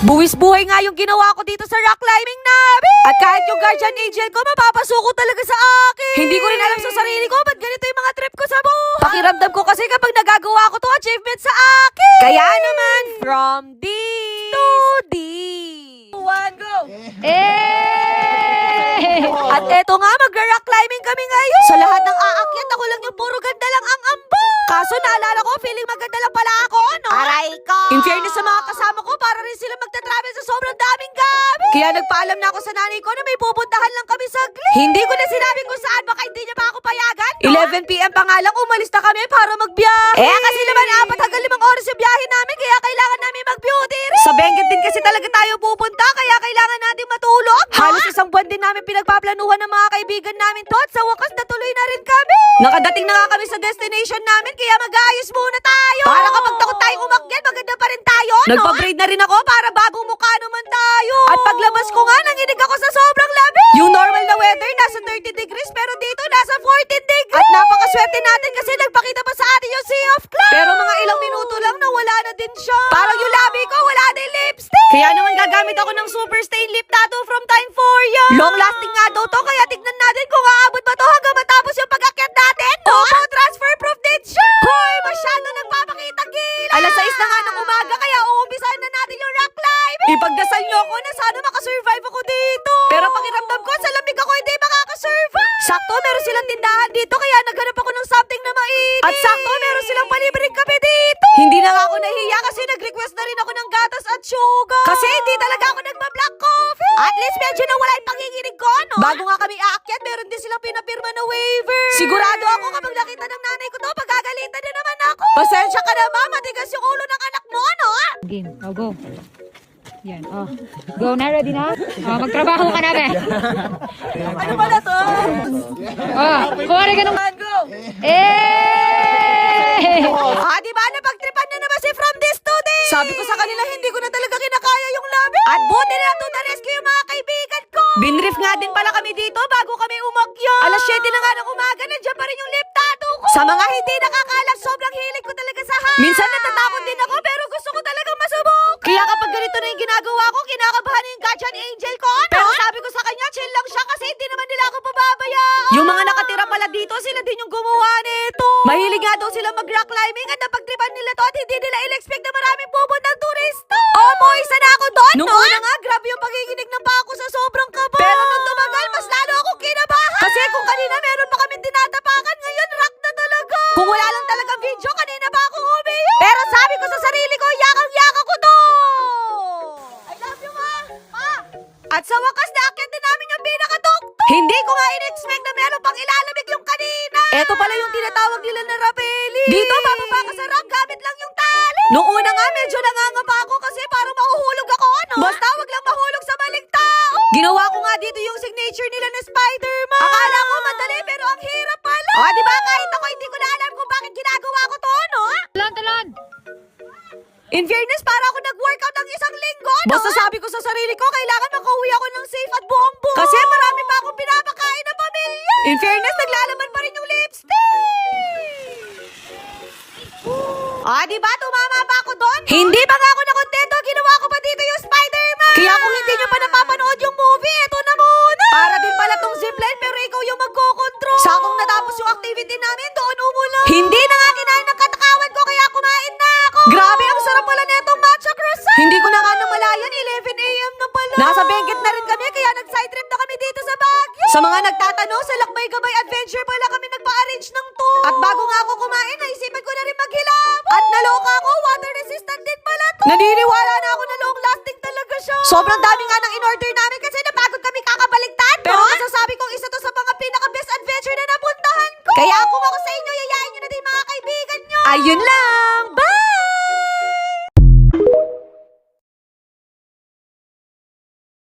Buwis buhay nga yung ginawa ko dito sa rock climbing namin. At kahit yung guardian angel ko, mapapasuko talaga sa akin. Hindi ko rin alam sa sarili ko, ba't ganito yung mga trip ko sa buhay. Pakiramdam ko kasi kapag nagagawa ko to, achievement sa akin. Kaya naman, from D to D. 1, go! At eto nga, magra-rock climbing kami ngayon. Sa lahat ng aakyat, ako lang yung puro ganda lang ang amba. Kaso naalala ko, feeling maganda lang pala ako, no? Aray ko! In fairness sa mga kasama ko, para rin sila magta-travel sa sobrang daming gabi. Kaya nagpaalam na ako sa nanay ko na may pupuntahan lang kami saglit. Hindi ko na sinabi kung saan, baka hindi niya pa ako payagan, no? 11 PM pa nga lang, umalis na kami para magbiyahe. Kasi naman 4 hanggang 5 oras yung biyahe namin, kaya kailangan namin mag-beauty rin. Sa Benguet din kasi talaga tayo pupunta, kaya kailangan natin matulog. Halos isang buwan din namin pinagpaplanuhan ng mga kaibigan namin to, at sa wakas natuloy na rin kami. Nakadating na nga kami sa destination namin, kaya mag-aayos muna tayo. Para kapag takot tayong umakyat, maganda pa rin tayo, no? Nagpa-braid na rin ako para bagong mukha naman tayo. At paglabas ko nga, nanginig ako sa sobrang lamig. Yung normal na weather, nasa 30 degrees, pero dito nasa 14 degrees. At napakaswerte natin kasi nagpakita pa sa atin yung Sea of Clouds. Pero mga ilang minuto lang, nawala na din siya. Parang yung labi ko, wala na yung lipstick. Kaya naman gagamit ako ng super stain lip tattoo from Time for Ya. Long lasting nga daw to, kaya tignan natin kung aabot ba to hanggang matapos yung pag-akyat natin, no? Transfer proof din siya. Hoy, masyado nagpapakita gila. Alas 6 na nga ng umaga, kaya uumpisahan na natin yung rock climbing. Ipagdasal niyo ako na sana makasurvive ako dito. Pero pakiramdam ko, sa lamig ako hindi makakasurvive. Sakto, meron silang tindahan dito, kaya naghanap ako ng something na mainit. At sakto, meron silang palibreng kape dito. Hindi na nga ako nahiya kasi nag-request na rin ako ng gatas at sugar. Kasi hindi talaga ako nagba-black coffee. At least medyo nawala yung panginginig ko, no? Bago nga kami aakyat, meron din silang pinapirma na waiver. Sigurado ako kapag nakita ng nanay ko to, pagagalitan na naman ako. Pasensya ka na, ma, matigas yung ulo ng anak mo, no? Game. Oh, go. Yan. Oh. Go na. Ready na? Oh, magtrabaho ka na, be. Ano ba na to? Oh, kuwari ka naman. Go! Di ba napagtripan na naman si From This to This? Sabi ko sa kanila, hindi ko na talaga kinakaya yung labi. At buti na to the rescue yung mga kaibigan ko. Binrief nga din pala kami dito bago kami umakyat. Alas 7 na nga ng umaga, nandiyan pa rin yung lip tattoo ko. Sa mga hindi nakakalam, sobrang hilig ko talaga sa high. Minsan natatakot din ako, pero gusto ko talagang masubok. Kaya kapag ganito na yung ginagawa ko, kinakabahan na yung guardian angel ko, no? Pero sabi ko sa kanya, chill lang siya kasi hindi naman nila ako pababayaan. Yung mga nakatira pala dito, sila din yung gumawa nito. Mahilig nga daw sila mag-rock climbing at napagtripan nila to at hindi nila in-expect na maraming pupuntang turista. Isa na ako doon, no? Nung una nga, grabe yung pagiginig ng pako sa sobrang kaba. Pero nung tumagal, mas lalo akong kinabahan. Kasi kung kanina meron pa kami tinatapakan, ngayon rock na talaga. Kung wala lang talaga video, kanina pa ako umiyak. Pero sabi ko sa sarili ko, yakang-yaka ko to. I love you, ma. At sa wakas, naakyat din namin yung pinakatuktok. Hindi ko nga in-expect na meron pang ilalamig yung kanina. Eto pala yung tinatawag nila na rapeli. Dito, bababa ka sa rock, gamit lang yung tali. Noong una nga, medyo nangangapa ako kasi parang mahuhulog ako, no? Basta wag lang mahulog sa maling tao. Ginawa ko nga dito yung signature nila na Spider-Man. Akala ko madali, pero ang hirap pala. Di ba kahit ako hindi ko na alam kung bakit ginagawa ko to, no? Talon. In fairness, para ako nag-workout ng isang linggo, no? Basta sabi ko sa sarili ko, kailangan makauwi ako ng safe at buong buo. Kasi marami pa akong pinapakain na pamilya. In fairness, naglalaman pa rin yung lipstick. Di ba? Tumama pa ako doon? Hindi pa nga ako nakontento. Ginawa ko pa dito yung Spider-Man. Kaya kung hindi nyo pa napapanood yung movie, eto na muna. Para din pala tong zipline, pero ikaw yung magkocontrol. Sakong natapos yung activity namin, doon umulan. Hindi na nga kinain ng katakawan ko, kaya kumain na ako. Grabe, ang sarap pala netong matcha croissant. Hindi ko na nga namalayan, 11 AM na pala. Nasa Benguet na rin kami, kaya nag-side trip na kami dito sa Baguio. Sa mga nagtatanong, sa Lakbay Gabay Adventure pala kami nagpa-arrange ng tour. At bago nga ako kumain, naisipan ko na rin maghilabot. At naloka ako, water resistant din pala to. Naniniwala na ako na long lasting talaga siya. Sobrang dami nga nang in-order namin kasi napagod kami kakabaligtad, no? Pero masasabi kong isa to sa mga pinaka-best adventure na napuntahan ko. Kaya kung ako sa inyo, yayain nyo na din mga kaibigan nyo. Ayun lang.